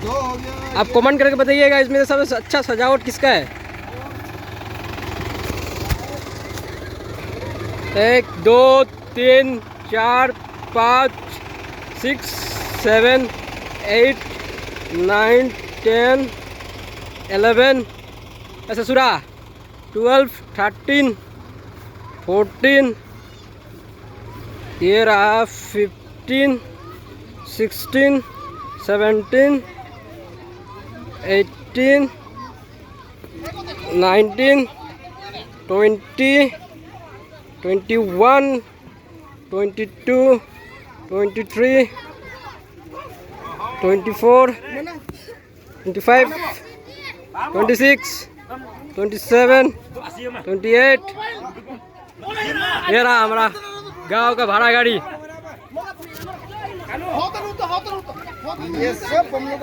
आप कमेंट करके बताइएगा इसमें से सबसे अच्छा सजावट किसका है। 1 2 3 4 5 6 7 8 9 10 11 ऐसा सुरा 12 13 14 ये रहा 15 16 17 18 19 20 21 22 23 24 25 26 27 28 ये रहा हमारा गांव का भाड़ा गाड़ी। ये सब हम लोग